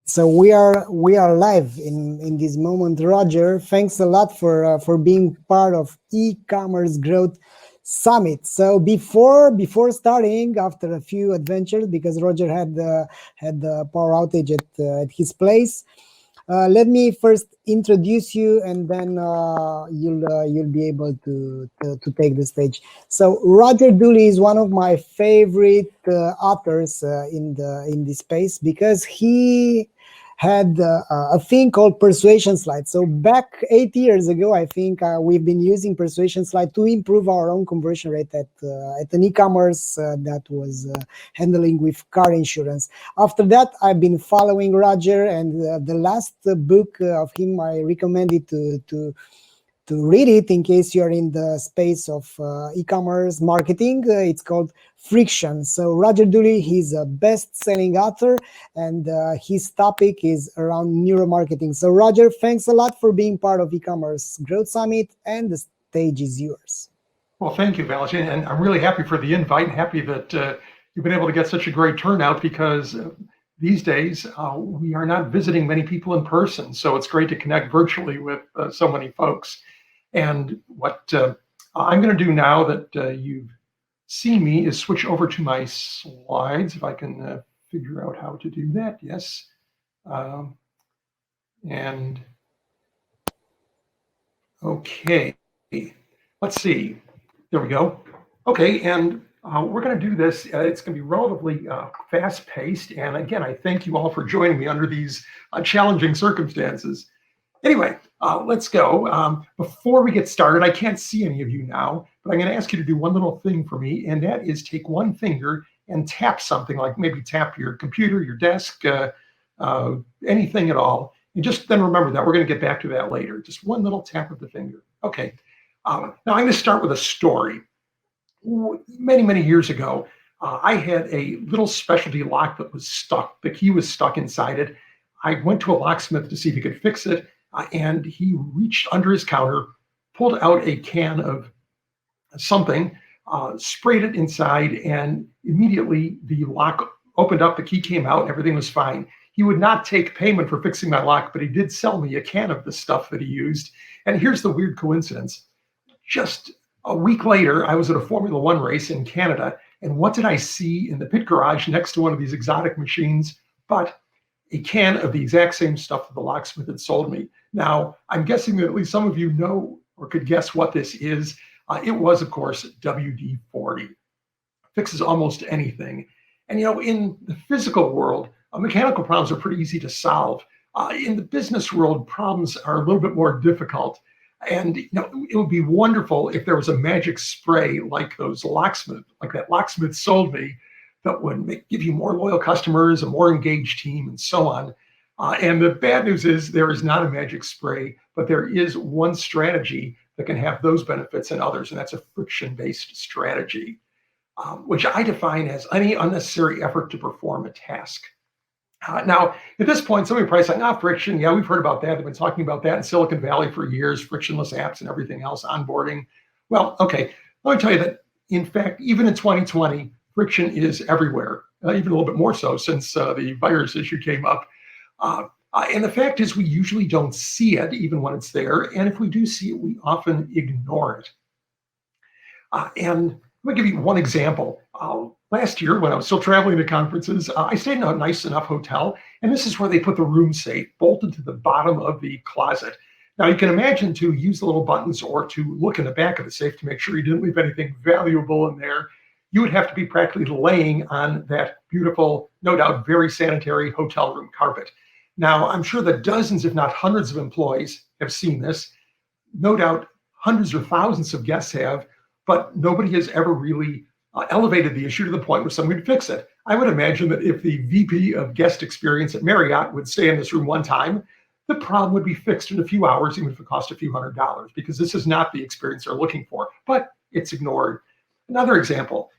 So we are live in this moment. Roger, thanks a lot for being part of e-commerce growth summit. So before starting, after a few adventures, because Roger had the power outage at his place, let me first introduce you, and then you'll be able to take the stage. So Roger Dooley is one of my favorite authors in this space, because he had a thing called persuasion slide. So back 8 years ago, I think we've been using persuasion slide to improve our own conversion rate at an e-commerce that was handling with car insurance. After that, I've been following Roger, and the last book of him I recommended to read it in case you're in the space of e-commerce marketing. It's called Friction. So Roger Dooley, he's a best-selling author, and his topic is around neuromarketing. So Roger, thanks a lot for being part of e-commerce growth summit, and the stage is yours. Well, thank you, Valentin, and I'm really happy for the invite, and happy that you've been able to get such a great turnout, because these days we are not visiting many people in person, so it's great to connect virtually with so many folks. And what I'm going to do now that you've seen me is switch over to my slides, if I can figure out how to do that. Yes. And okay, let's see. There we go. Okay, and we're going to do this. It's going to be relatively fast-paced. And again, I thank you all for joining me under these challenging circumstances. Anyway, let's go. Before we get started, I can't see any of you now, but I'm going to ask you to do one little thing for me, and that is take one finger and tap something, like maybe tap your computer, your desk, anything at all. And just then remember that we're going to get back to that later. Just one little tap of the finger. Okay. Now I'm going to start with a story. Many, many years ago, I had a little specialty lock that was stuck. The key was stuck inside it. I went to a locksmith to see if he could fix it. And he reached under his counter, pulled out a can of something, sprayed it inside, and immediately the lock opened up, the key came out, and everything was fine. He would not take payment for fixing my lock, but he did sell me a can of the stuff that he used. And here's the weird coincidence. Just a week later, I was at a Formula One race in Canada, and what did I see in the pit garage next to one of these exotic machines but a can of the exact same stuff that the locksmith had sold me. Now, I'm guessing that at least some of you know or could guess what this is. It was, of course, WD-40. Fixes almost anything. And, you know, in the physical world, mechanical problems are pretty easy to solve. In the business world, problems are a little bit more difficult. And, you know, it would be wonderful if there was a magic spray like that locksmith sold me, that would give you more loyal customers, a more engaged team, and so on. And the bad news is there is not a magic spray, but there is one strategy that can have those benefits and others, and that's a friction-based strategy, which I define as any unnecessary effort to perform a task. Now, at this point, some of you are probably saying, friction, yeah, we've heard about that. They've been talking about that in Silicon Valley for years, frictionless apps and everything else, onboarding. Well, okay, let me tell you that, in fact, even in 2020, friction is everywhere, even a little bit more so since the virus issue came up. And the fact is, we usually don't see it even when it's there. And if we do see it, we often ignore it. And let me give you one example. Last year, when I was still traveling to conferences, I stayed in a nice enough hotel. And this is where they put the room safe bolted to the bottom of the closet. Now, you can imagine, to use the little buttons or to look in the back of the safe to make sure you didn't leave anything valuable in there, you would have to be practically laying on that beautiful, no doubt, very sanitary hotel room carpet. Now, I'm sure that dozens, if not hundreds of employees have seen this. No doubt hundreds or thousands of guests have, but nobody has ever really elevated the issue to the point where someone would fix it. I would imagine that if the VP of guest experience at Marriott would stay in this room one time, the problem would be fixed in a few hours, even if it cost a few $100s, because this is not the experience they're looking for, but it's ignored. Another example.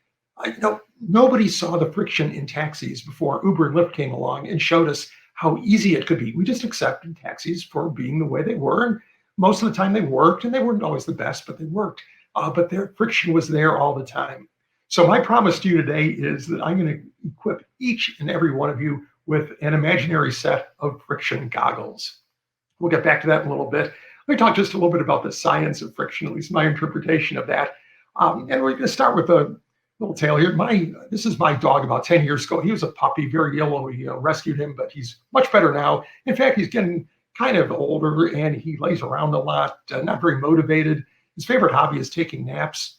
Nobody saw the friction in taxis before Uber and Lyft came along and showed us how easy it could be. We just accepted taxis for being the way they were. And most of the time they worked, and they weren't always the best, but they worked. But their friction was there all the time. So my promise to you today is that I'm going to equip each and every one of you with an imaginary set of friction goggles. We'll get back to that in a little bit. Let me talk just a little bit about the science of friction, at least my interpretation of that. And we're going to start with a little tale here. This is my dog about 10 years ago. He was a puppy, very ill when we rescued him, but he's much better now. In fact, he's getting kind of older and he lays around a lot, not very motivated. His favorite hobby is taking naps.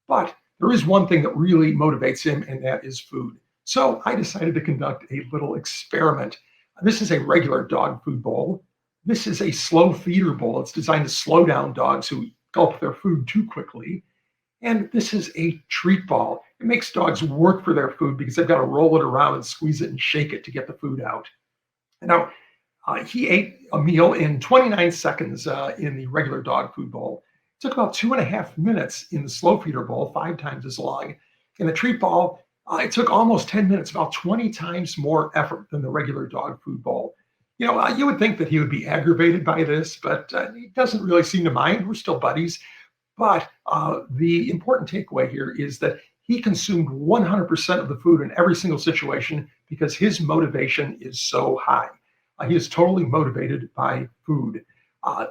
But there is one thing that really motivates him, and that is food. So I decided to conduct a little experiment. This is a regular dog food bowl. This is a slow feeder bowl. It's designed to slow down dogs who gulp their food too quickly. And this is a treat ball. It makes dogs work for their food because they've got to roll it around and squeeze it and shake it to get the food out. Now, he ate a meal in 29 seconds in the regular dog food bowl. It took about 2.5 minutes in the slow feeder bowl, 5 times as long. In the treat ball, it took almost 10 minutes, about 20 times more effort than the regular dog food bowl. You know, you would think that he would be aggravated by this, but he doesn't really seem to mind. We're still buddies. But the important takeaway here is that he consumed 100% of the food in every single situation because his motivation is so high. He is totally motivated by food.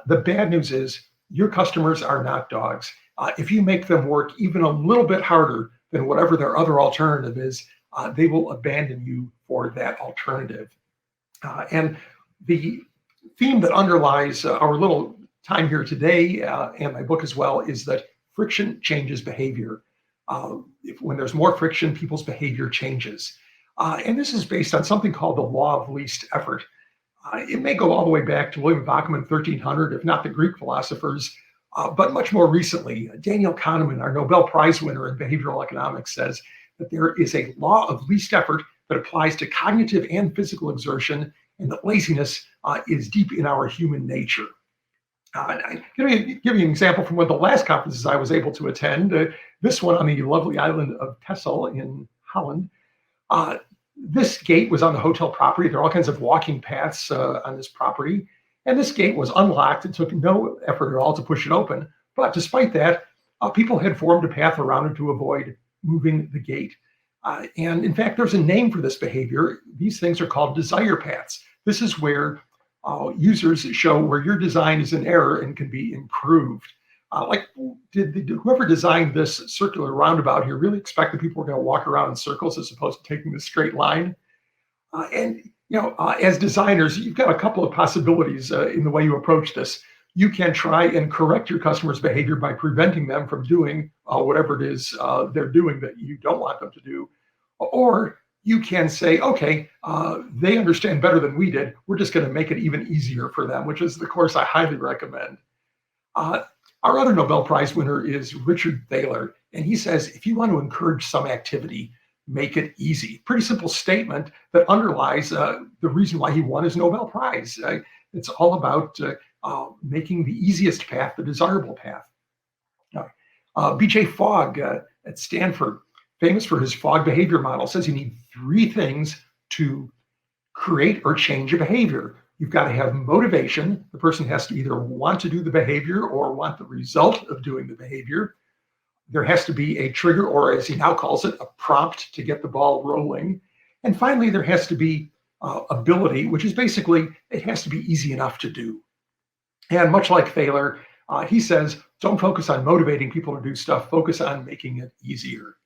The bad news is your customers are not dogs. If you make them work even a little bit harder than whatever their other alternative is, they will abandon you for that alternative. And the theme that underlies our little time here today and my book as well is that friction changes behavior. When there's more friction, people's behavior changes. And this is based on something called the law of least effort. It may go all the way back to William Bachman, 1300, if not the Greek philosophers, but much more recently, Daniel Kahneman, our Nobel Prize winner in behavioral economics, says that there is a law of least effort that applies to cognitive and physical exertion, and that laziness is deep in our human nature. Give you an example from one of the last conferences I was able to attend, this one on the lovely island of Texel in Holland. This gate was on the hotel property. There are all kinds of walking paths on this property. And this gate was unlocked. It took no effort at all to push it open. But despite that, people had formed a path around it to avoid moving the gate. And in fact, there's a name for this behavior. These things are called desire paths. This is where users show where your design is in error and can be improved. Did whoever designed this circular roundabout here really expect that people were going to walk around in circles as opposed to taking the straight line? As designers, you've got a couple of possibilities in the way you approach this. You can try and correct your customers' behavior by preventing them from doing whatever it is they're doing that you don't want them to do. Or you can say, okay, they understand better than we did. We're just going to make it even easier for them, which is the course I highly recommend. Our other Nobel Prize winner is Richard Thaler, and he says, if you want to encourage some activity, make it easy. Pretty simple statement that underlies the reason why he won his Nobel Prize. It's all about making the easiest path the desirable path. B.J. Fogg at Stanford, famous for his Fogg behavior model, says you need 3 things to create or change a behavior. You've got to have motivation. The person has to either want to do the behavior or want the result of doing the behavior. There has to be a trigger, or as he now calls it, a prompt to get the ball rolling. And finally, there has to be ability, which is basically, it has to be easy enough to do. And much like Thaler, he says, don't focus on motivating people to do stuff, focus on making it easier.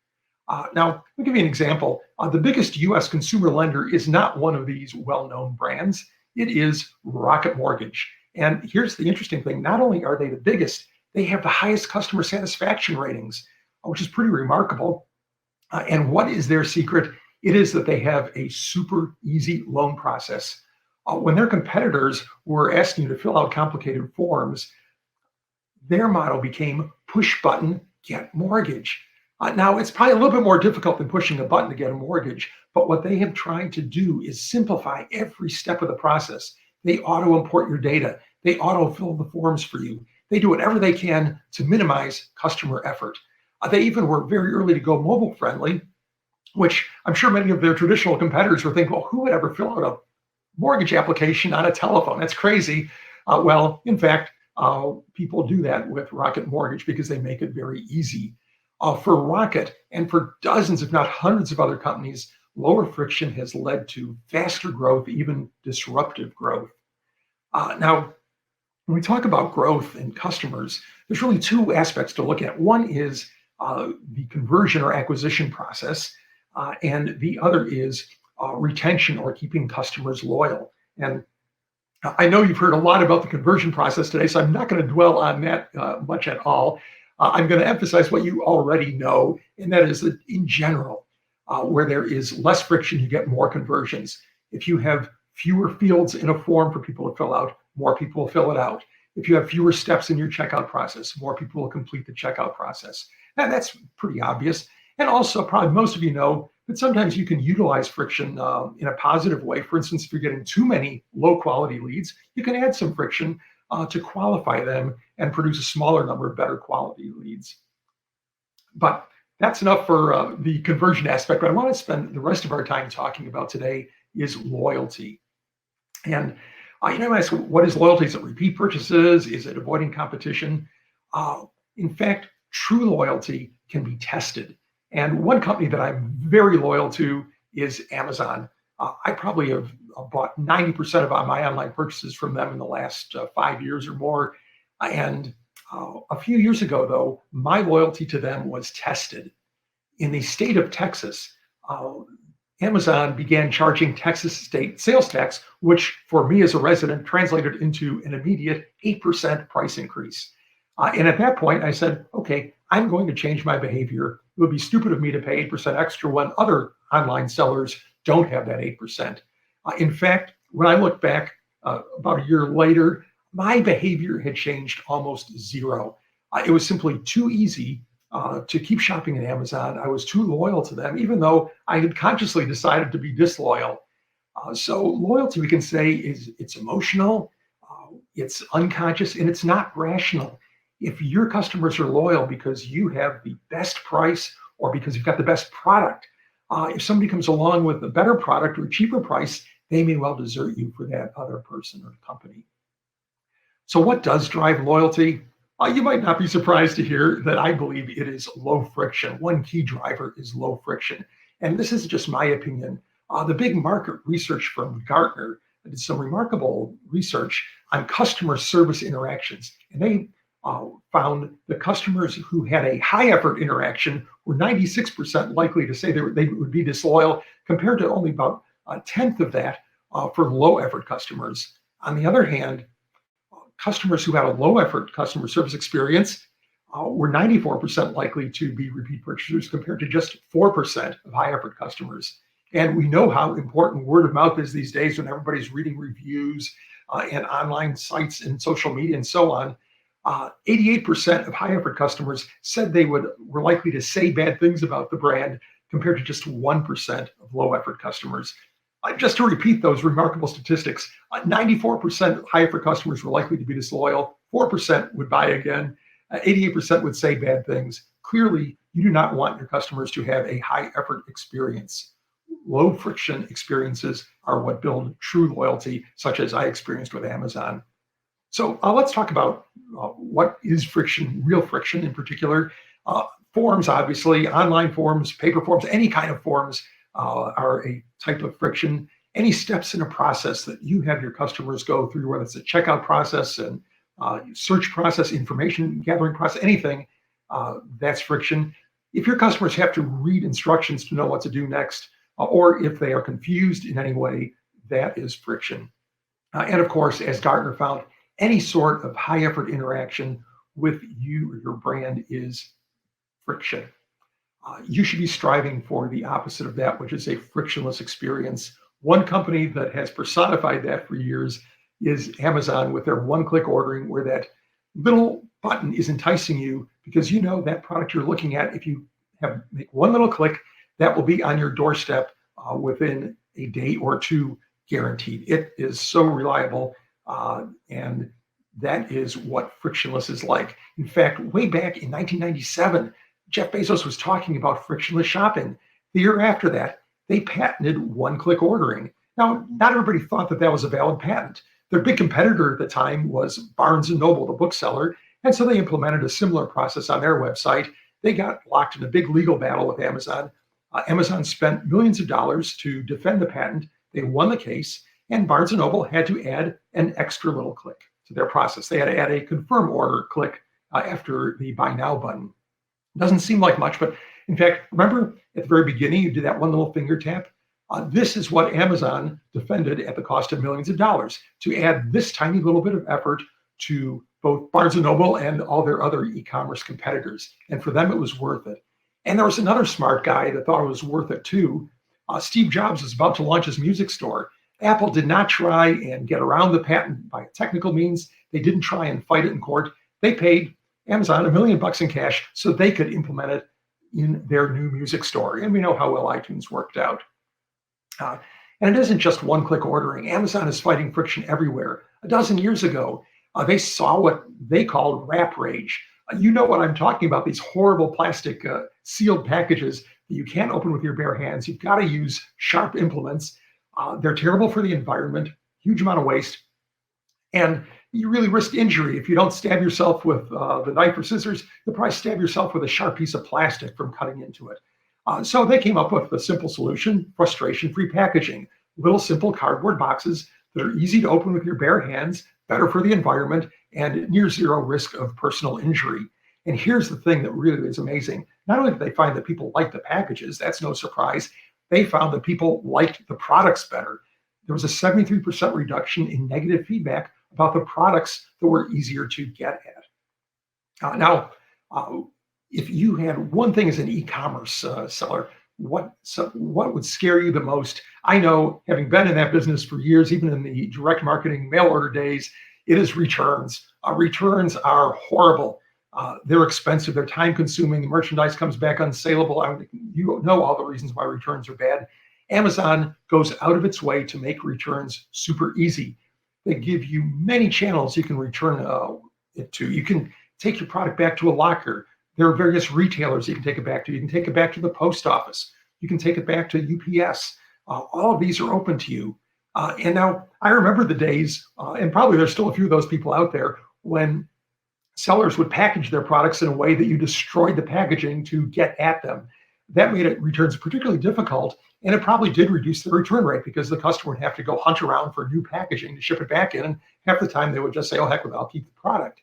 Now, let me give you an example. The biggest US consumer lender is not one of these well-known brands. It is Rocket Mortgage. And here's the interesting thing. Not only are they the biggest, they have the highest customer satisfaction ratings, which is pretty remarkable. And what is their secret? It is that they have a super easy loan process. When their competitors were asking you to fill out complicated forms, their model became push button, get mortgage. Now, it's probably a little bit more difficult than pushing a button to get a mortgage, but what they have tried to do is simplify every step of the process. They auto-import your data. They auto-fill the forms for you. They do whatever they can to minimize customer effort. They even were very early to go mobile friendly, which I'm sure many of their traditional competitors were thinking, well, who would ever fill out a mortgage application on a telephone? That's crazy. Well, in fact, people do that with Rocket Mortgage because they make it very easy. For Rocket and for dozens, if not hundreds of other companies, lower friction has led to faster growth, even disruptive growth. Now, when we talk about growth and customers, there's really two aspects to look at. One is the conversion or acquisition process, and the other is retention or keeping customers loyal. And I know you've heard a lot about the conversion process today, so I'm not going to dwell on that much at all. I'm going to emphasize what you already know, and that is that in general, where there is less friction, you get more conversions. If you have fewer fields in a form for people to fill out, more people will fill it out. If you have fewer steps in your checkout process, more people will complete the checkout process. And that's pretty obvious. And also, probably most of you know that sometimes you can utilize friction in a positive way. For instance, if you're getting too many low quality leads, you can add some friction to qualify them and produce a smaller number of better quality leads. But that's enough for the conversion aspect. What I want to spend the rest of our time talking about today is loyalty. And you know, ask, what is loyalty? Is it repeat purchases? Is it avoiding competition? In fact, true loyalty can be tested. And one company that I'm very loyal to is Amazon. I probably have bought 90% of my online purchases from them in the last 5 years or more. And a few years ago, though, my loyalty to them was tested. In the state of Texas, Amazon began charging Texas state sales tax, which for me as a resident translated into an immediate 8% price increase. And at that point, I said, okay, I'm going to change my behavior. It would be stupid of me to pay 8% extra when other online sellers don't have that 8%. In fact, when I look back about a year later, my behavior had changed almost zero. It was simply too easy to keep shopping at Amazon. I was too loyal to them, even though I had consciously decided to be disloyal. So loyalty, we can say, it's emotional, it's unconscious, and it's not rational. If your customers are loyal because you have the best price or because you've got the best product, if somebody comes along with a better product or a cheaper price, they may well desert you for that other person or company. So what does drive loyalty? You might not be surprised to hear that I believe it is low friction. One key driver is low friction. And this isn't just my opinion. The big market research firm Gartner did some remarkable research on customer service interactions. And they found the customers who had a high effort interaction were 96% likely to say they would be disloyal, compared to only about a tenth of that for low effort customers. On the other hand, customers who had a low effort customer service experience were 94% likely to be repeat purchasers, compared to just 4% of high effort customers. And we know how important word of mouth is these days when everybody's reading reviews and online sites and social media and so on. 88% of high effort customers said they were likely to say bad things about the brand, compared to just 1% of low effort customers. Just to repeat those remarkable statistics, 94% of high effort customers were likely to be disloyal, 4% would buy again, 88% would say bad things. Clearly, you do not want your customers to have a high effort experience. Low friction experiences are what build true loyalty, such as I experienced with Amazon. So let's talk about what is friction, real friction in particular. Forms, obviously, online forms, paper forms, any kind of forms are a type of friction. Any steps in a process that you have your customers go through, whether it's a checkout process and search process, information gathering process, anything, that's friction. If your customers have to read instructions to know what to do next, or if they are confused in any way, that is friction. And of course, as Gartner found, any sort of high effort interaction with you or your brand is friction. You should be striving for the opposite of that, which is a frictionless experience. One company that has personified that for years is Amazon, with their one-click ordering, where that little button is enticing you because you know that product you're looking at, if you make one little click, that will be on your doorstep within a day or two, guaranteed. It is so reliable, and that is what frictionless is like. In fact, way back in 1997, Jeff Bezos was talking about frictionless shopping. The year after that, they patented one-click ordering. Now, not everybody thought that that was a valid patent. Their big competitor at the time was Barnes & Noble, the bookseller, and so they implemented a similar process on their website. They got locked in a big legal battle with Amazon. Amazon spent millions of dollars to defend the patent. They won the case, and Barnes & Noble had to add an extra little click to their process. They had to add a confirm order click after the buy now button. Doesn't seem like much, but in fact, remember at the very beginning, you did that one little finger tap? This is what Amazon defended at the cost of millions of dollars, to add this tiny little bit of effort to both Barnes & Noble and all their other e-commerce competitors. And for them, it was worth it. And there was another smart guy that thought it was worth it too. Steve Jobs was about to launch his music store. Apple did not try and get around the patent by technical means. They didn't try and fight it in court. They paid Amazon $1 million in cash so they could implement it in their new music store. And we know how well iTunes worked out. And it isn't just one-click ordering. Amazon is fighting friction everywhere. A dozen years ago, they saw what they called wrap rage. You know what I'm talking about, these horrible plastic sealed packages that you can't open with your bare hands. You've got to use sharp implements. They're terrible for the environment, huge amount of waste. And you really risk injury. If you don't stab yourself with the knife or scissors, you'll probably stab yourself with a sharp piece of plastic from cutting into it. So they came up with a simple solution: frustration-free packaging. Little simple cardboard boxes that are easy to open with your bare hands, better for the environment, and near zero risk of personal injury. And here's the thing that really is amazing. Not only did they find that people liked the packages, that's no surprise, they found that people liked the products better. There was a 73% reduction in negative feedback about the products that were easier to get at. Now, if you had one thing as an e-commerce seller, what would scare you the most? I know, having been in that business for years, even in the direct marketing mail order days, it is returns. Returns are horrible. They're expensive. They're time consuming. The merchandise comes back unsaleable. You know all the reasons why returns are bad. Amazon goes out of its way to make returns super easy. They give you many channels you can return it to. You can take your product back to a locker. There are various retailers you can take it back to. You can take it back to the post office. You can take it back to UPS. All of these are open to you. And now I remember the days, and probably there's still a few of those people out there, when sellers would package their products in a way that you destroyed the packaging to get at them. That made returns particularly difficult, and it probably did reduce the return rate because the customer would have to go hunt around for new packaging to ship it back in, and half the time they would just say, oh, heck with it, I'll keep the product.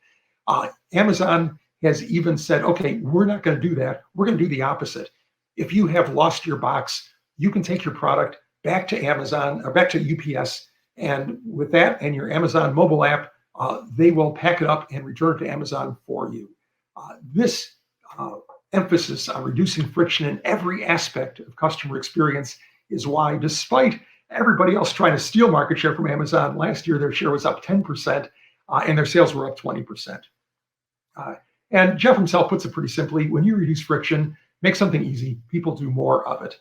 Amazon has even said, okay, we're not going to do that. We're going to do the opposite. If you have lost your box, you can take your product back to Amazon or back to UPS, and with that and your Amazon mobile app, they will pack it up and return it to Amazon for you. This emphasis on reducing friction in every aspect of customer experience is why, despite everybody else trying to steal market share from Amazon, last year their share was up 10% and their sales were up 20%. And Jeff himself puts it pretty simply: when you reduce friction, make something easy, people do more of it.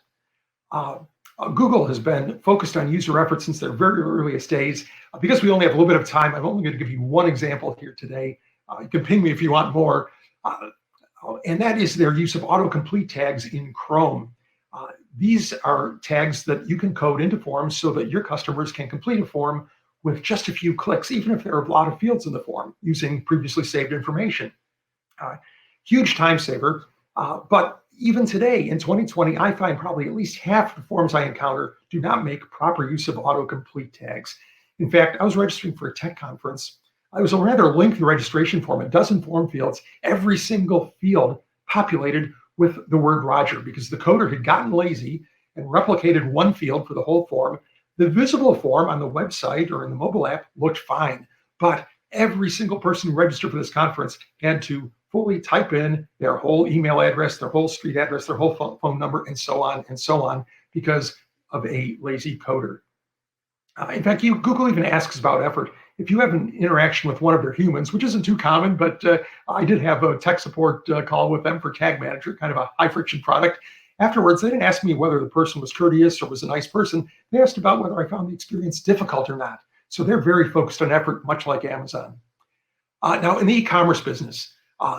Google has been focused on user effort since their very earliest days. Because we only have a little bit of time, I'm only going to give you one example here today. You can ping me if you want more. And that is their use of autocomplete tags in Chrome. These are tags that you can code into forms so that your customers can complete a form with just a few clicks, even if there are a lot of fields in the form, using previously saved information. Huge time saver, but even today in 2020, I find probably at least half the forms I encounter do not make proper use of autocomplete tags. In fact, I was registering for a tech conference. It was a rather lengthy registration form, a dozen form fields, every single field populated with the word Roger, because the coder had gotten lazy and replicated one field for the whole form. The visible form on the website or in the mobile app looked fine, but every single person who registered for this conference had to fully type in their whole email address, their whole street address, their whole phone number, and so on, because of a lazy coder. In fact, Google even asks about effort. If you have an interaction with one of their humans, which isn't too common, but I did have a tech support call with them for Tag Manager, kind of a high friction product. Afterwards, they didn't ask me whether the person was courteous or was a nice person. They asked about whether I found the experience difficult or not. So they're very focused on effort, much like Amazon. Now, in the e-commerce business,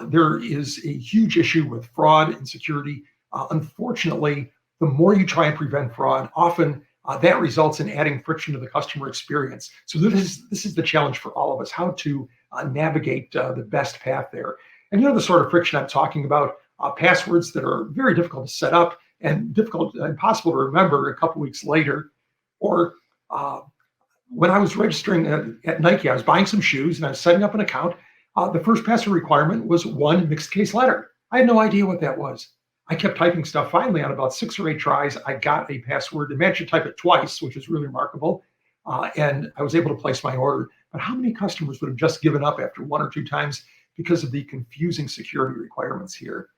there is a huge issue with fraud and security. Unfortunately, the more you try and prevent fraud, often that results in adding friction to the customer experience. So this is the challenge for all of us, how to navigate the best path there. And you know the sort of friction I'm talking about, passwords that are very difficult to set up, and difficult, impossible to remember a couple weeks later. Or when I was registering at Nike, I was buying some shoes and I was setting up an account. The first password requirement was one mixed case letter. I had no idea what that was. I kept typing stuff. Finally, on about 6 or 8 tries, I got a password. It managed to type it twice, which is really remarkable. And I was able to place my order. But how many customers would have just given up after 1 or 2 times because of the confusing security requirements here?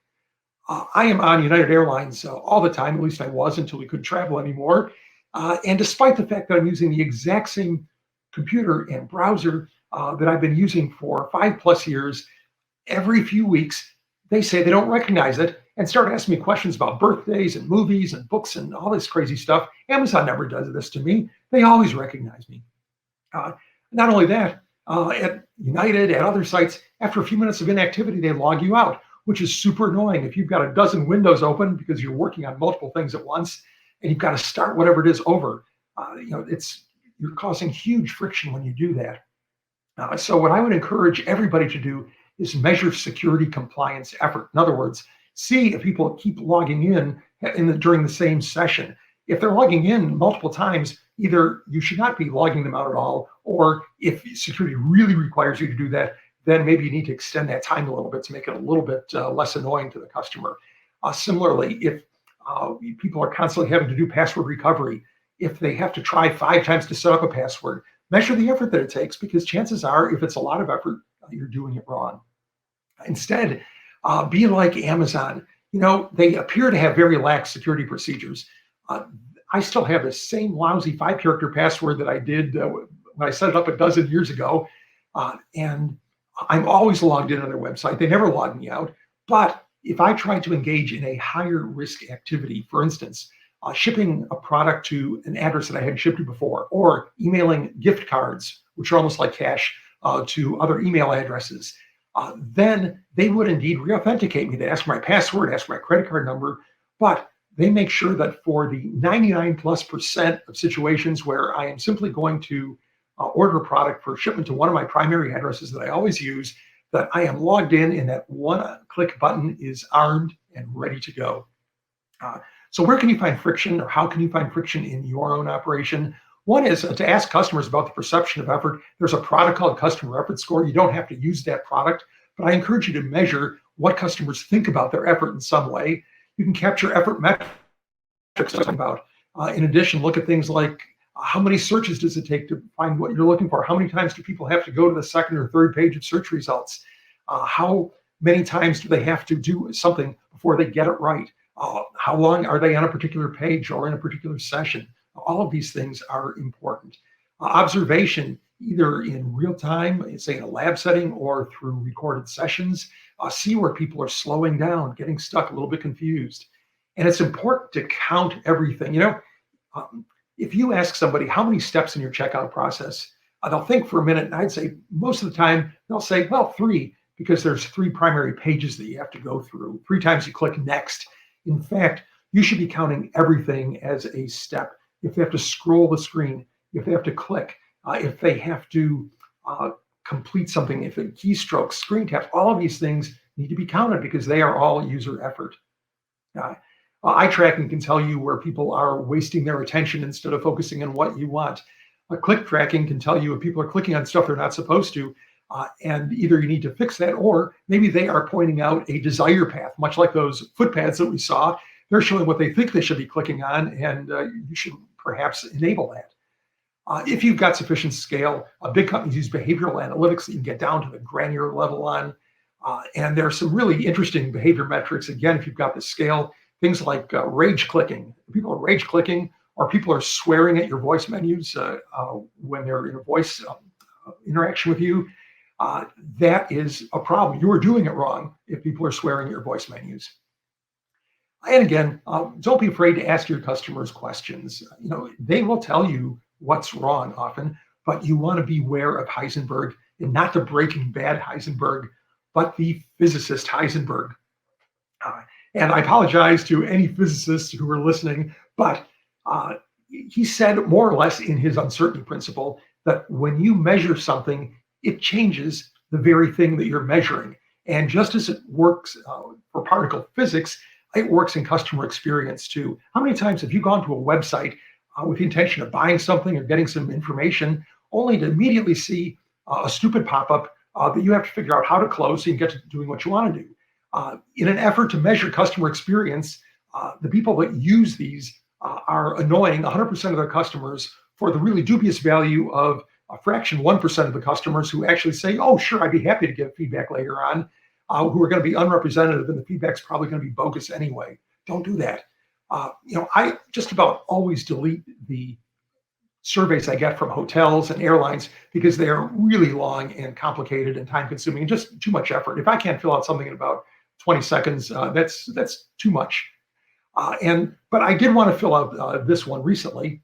I am on United Airlines all the time, at least I was until we couldn't travel anymore. And despite the fact that I'm using the exact same computer and browser that I've been using for 5+ years, every few weeks, they say they don't recognize it and start asking me questions about birthdays and movies and books and all this crazy stuff. Amazon never does this to me. They always recognize me. Not only that, at United, at other sites, after a few minutes of inactivity, they log you out, which is super annoying. If you've got a dozen windows open because you're working on multiple things at once, and you've got to start whatever it is over, you're causing huge friction when you do that. So what I would encourage everybody to do is measure security compliance effort. In other words, see if people keep logging in during the same session. If they're logging in multiple times, either you should not be logging them out at all, or if security really requires you to do that, then maybe you need to extend that time a little bit to make it a little bit less annoying to the customer. Similarly, if people are constantly having to do password recovery, if they have to try 5 times to set up a password, measure the effort that it takes, because chances are, if it's a lot of effort, you're doing it wrong. Instead, be like Amazon. They appear to have very lax security procedures. I still have the same lousy 5-character password that I did when I set it up a dozen years ago. And I'm always logged in on their website. They never log me out. But if I try to engage in a higher risk activity, for instance, shipping a product to an address that I hadn't shipped to before, or emailing gift cards, which are almost like cash, to other email addresses, then they would indeed re-authenticate me. They ask for my password, ask for my credit card number, but they make sure that for the 99+% of situations where I am simply going to order a product for shipment to one of my primary addresses that I always use, that I am logged in and that one-click button is armed and ready to go. So where can you find friction, or how can you find friction in your own operation? One is to ask customers about the perception of effort. There's a product called Customer Effort Score. You don't have to use that product, but I encourage you to measure what customers think about their effort in some way. You can capture effort metrics about. In addition, look at things like how many searches does it take to find what you're looking for? How many times do people have to go to the 2nd or 3rd page of search results? How many times do they have to do something before they get it right? How long are they on a particular page or in a particular session? All of these things are important. Observation, either in real time, say in a lab setting, or through recorded sessions, see where people are slowing down, getting stuck, a little bit confused. And it's important to count everything. If you ask somebody how many steps in your checkout process, they'll think for a minute, and I'd say most of the time they'll say, well, 3, because there's 3 primary pages that you have to go through. 3 times you click next. In fact, you should be counting everything as a step. If they have to scroll the screen, if they have to click, if they have to complete something, if it keystrokes, screen taps, all of these things need to be counted because they are all user effort. Eye tracking can tell you where people are wasting their attention instead of focusing on what you want. Click tracking can tell you if people are clicking on stuff they're not supposed to, and either you need to fix that, or maybe they are pointing out a desire path, much like those footpads that we saw. They're showing what they think they should be clicking on, and you should perhaps enable that. If you've got sufficient scale, big companies use behavioral analytics that you can get down to the granular level on. And there are some really interesting behavior metrics. Again, if you've got the scale, things like rage clicking. People are rage clicking, or people are swearing at your voice menus when they're in a voice interaction with you. That is a problem. You are doing it wrong if people are swearing at your voice menus. And again, don't be afraid to ask your customers questions. They will tell you what's wrong often, but you want to beware of Heisenberg, and not the Breaking Bad Heisenberg, but the physicist Heisenberg. And I apologize to any physicists who are listening, but he said more or less in his uncertainty principle that when you measure something, it changes the very thing that you're measuring. And just as it works for particle physics, It works in customer experience too. How many times have you gone to a website with the intention of buying something or getting some information, only to immediately see a stupid pop-up that you have to figure out how to close so you can get to doing what you want to do? In an effort to measure customer experience, the people that use these are annoying 100% of their customers for the really dubious value of a fraction, 1% of the customers who actually say, oh, sure, I'd be happy to give feedback later on, who are going to be unrepresentative, and the feedback's probably going to be bogus anyway. Don't do that. I just about always delete the surveys I get from hotels and airlines because they are really long and complicated and time consuming and just too much effort. If I can't fill out something in about 20 seconds, that's too much. But I did want to fill out this one recently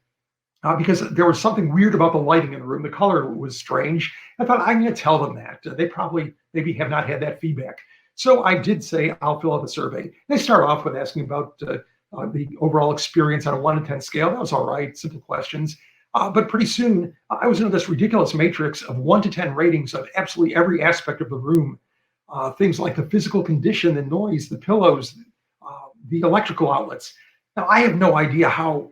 because there was something weird about the lighting in the room. The color was strange. I thought I'm going to tell them that. They probably maybe have not had that feedback. So I did say I'll fill out the survey. They start off with asking about the overall experience on a 1 to 10 scale. That was all right, simple questions. But pretty soon, I was into this ridiculous matrix of 1 to 10 ratings of absolutely every aspect of the room. Things like the physical condition, the noise, the pillows, the electrical outlets. Now, I have no idea how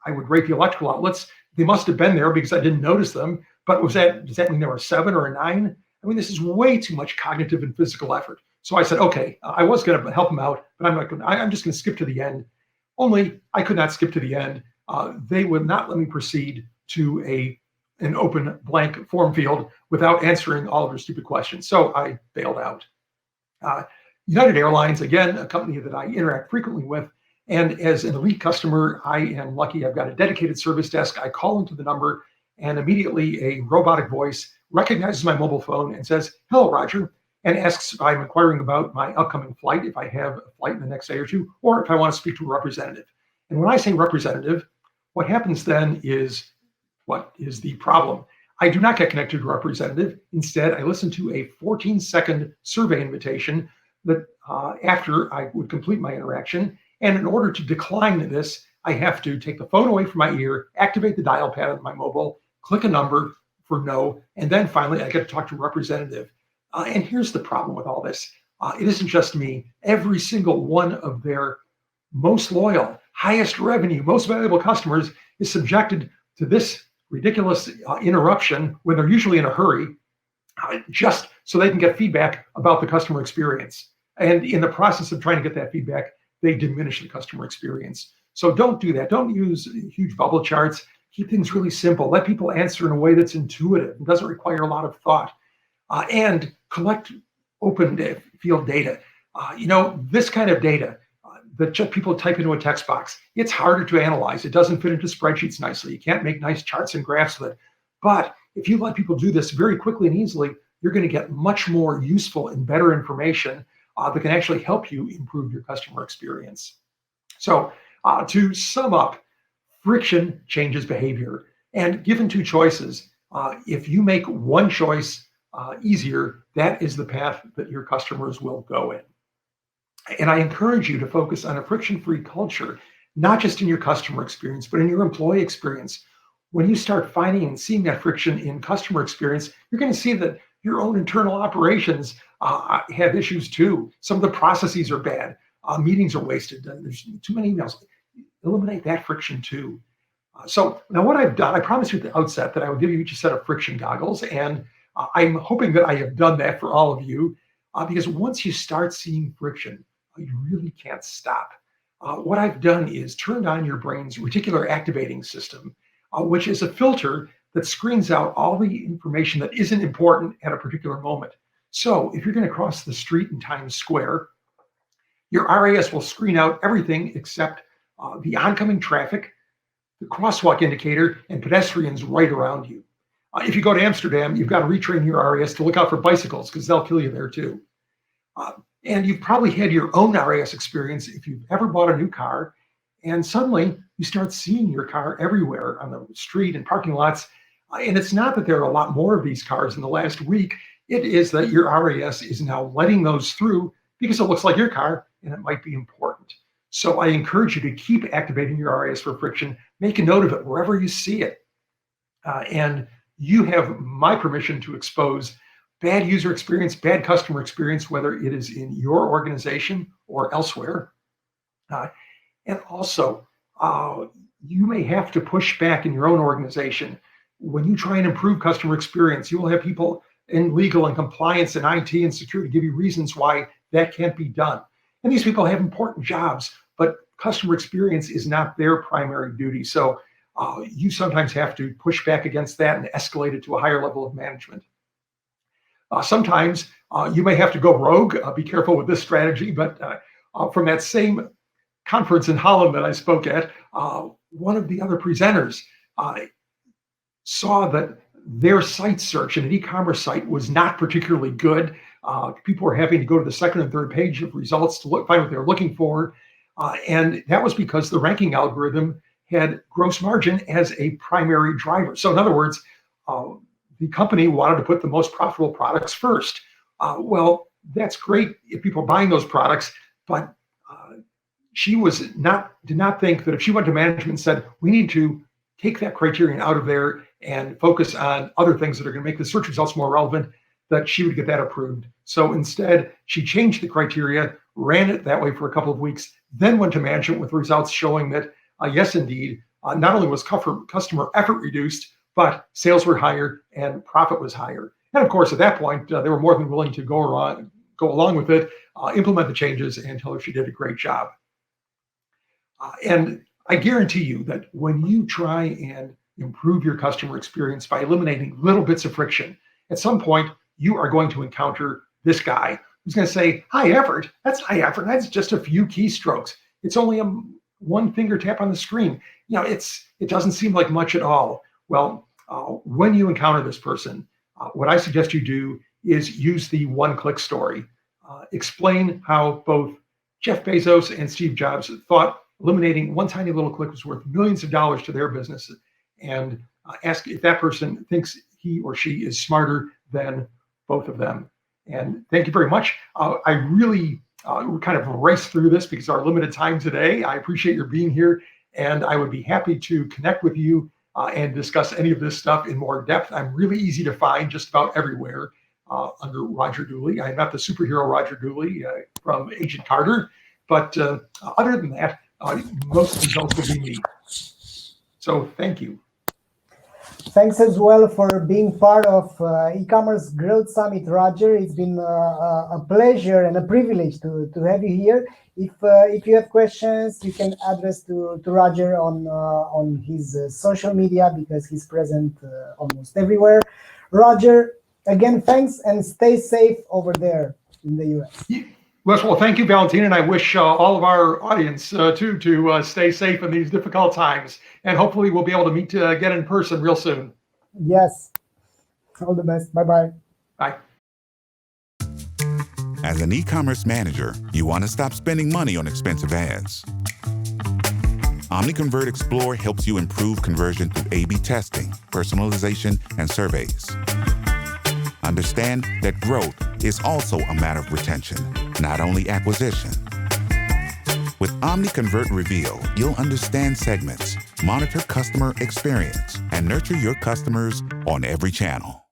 I would rate the electrical outlets. They must have been there because I didn't notice them. But does that mean there were a 7 or a 9? I mean, this is way too much cognitive and physical effort. So I said, okay, I was going to help them out, but I'm just going to skip to the end. Only I could not skip to the end. They would not let me proceed to an open blank form field without answering all of their stupid questions. So I bailed out. United Airlines, again, a company that I interact frequently with. And as an elite customer, I am lucky. I've got a dedicated service desk. I call into the number, and immediately a robotic voice recognizes my mobile phone and says, hello, Roger, and asks if I'm inquiring about my upcoming flight, if I have a flight in the next day or two, or if I want to speak to a representative. And when I say representative, what happens then is, what is the problem? I do not get connected to a representative. Instead, I listen to a 14-second survey invitation that after I would complete my interaction. And in order to decline this, I have to take the phone away from my ear, activate the dial pad on my mobile, click a number for no, and then finally I get to talk to a representative. And here's the problem with all this. It isn't just me. Every single one of their most loyal, highest revenue, most valuable customers is subjected to this ridiculous interruption when they're usually in a hurry, just so they can get feedback about the customer experience. And in the process of trying to get that feedback, they diminish the customer experience. So don't do that. Don't use huge bubble charts. Keep things really simple. Let people answer in a way that's intuitive and doesn't require a lot of thought. And collect open field data. This kind of data that just people type into a text box, it's harder to analyze. It doesn't fit into spreadsheets nicely. You can't make nice charts and graphs with it. But if you let people do this very quickly and easily, you're going to get much more useful and better information that can actually help you improve your customer experience. So to sum up, friction changes behavior. And given two choices, if you make one choice easier, that is the path that your customers will go in. And I encourage you to focus on a friction-free culture, not just in your customer experience, but in your employee experience. When you start finding and seeing that friction in customer experience, you're going to see that your own internal operations have issues too. Some of the processes are bad. Meetings are wasted. There's too many emails. Eliminate that friction too. So now what I've done, I promised you at the outset that I would give you each a set of friction goggles, and I'm hoping that I have done that for all of you, because once you start seeing friction, you really can't stop. What I've done is turned on your brain's reticular activating system, which is a filter that screens out all the information that isn't important at a particular moment. So if you're going to cross the street in Times Square, your RAS will screen out everything except the oncoming traffic, the crosswalk indicator, and pedestrians right around you. If you go to Amsterdam, you've got to retrain your RAS to look out for bicycles because they'll kill you there too. And you've probably had your own RAS experience if you've ever bought a new car, and suddenly you start seeing your car everywhere on the street and parking lots. And it's not that there are a lot more of these cars in the last week. It is that your RAS is now letting those through because it looks like your car and it might be important. So I encourage you to keep activating your RAS for friction. Make a note of it wherever you see it. And you have my permission to expose bad user experience, bad customer experience, whether it is in your organization or elsewhere. Uh, and also, you may have to push back in your own organization. When you try and improve customer experience, you will have people in legal and compliance and IT and security give you reasons why that can't be done. And these people have important jobs, but customer experience is not their primary duty. So you sometimes have to push back against that and escalate it to a higher level of management. Sometimes you may have to go rogue. Be careful with this strategy, but from that same conference in Holland that I spoke at, one of the other presenters saw that their site search and an e-commerce site was not particularly good. People were having to go to the second and third page of results to find what they were looking for. And that was because the ranking algorithm had gross margin as a primary driver. So in other words, the company wanted to put the most profitable products first. Well, that's great if people are buying those products, but she did not think that if she went to management and said, we need to take that criterion out of there and focus on other things that are going to make the search results more relevant, that she would get that approved. So instead, she changed the criteria, ran it that way for a couple of weeks, then went to management with results showing that, yes, indeed, not only was customer effort reduced, but sales were higher and profit was higher. And of course, at that point, they were more than willing to go along with it, implement the changes, and tell her she did a great job. And I guarantee you that when you try and improve your customer experience by eliminating little bits of friction, at some point you are going to encounter this guy who's going to say, high effort? That's high effort. That's just a few keystrokes. It's only a one finger tap on the screen. It doesn't seem like much at all. Well, when you encounter this person, what I suggest you do is use the one-click story. Explain how both Jeff Bezos and Steve Jobs thought eliminating one tiny little click was worth millions of dollars to their business, and ask if that person thinks he or she is smarter than both of them. And thank you very much. I really kind of raced through this because of our limited time today. I appreciate your being here, and I would be happy to connect with you and discuss any of this stuff in more depth. I'm really easy to find just about everywhere under Roger Dooley. I'm not the superhero Roger Dooley from Agent Carter, but other than that, most of the results will be me. So thank you. Thanks as well for being part of e-commerce growth summit, Roger. It's been a pleasure and a privilege to have you here. If you have questions, you can address to Roger on his social media, because he's present almost everywhere. Roger, again, thanks, and stay safe over there in the US. Well, thank you, Valentina, and I wish all of our audience too to stay safe in these difficult times, and hopefully we'll be able to meet again in person real soon. Yes. All the best. Bye-bye. Bye. As an e-commerce manager, you want to stop spending money on expensive ads. OmniConvert Explore helps you improve conversion through A/B testing, personalization, and surveys. Understand that growth is also a matter of retention, not only acquisition. With OmniConvert Reveal, you'll understand segments, monitor customer experience, and nurture your customers on every channel.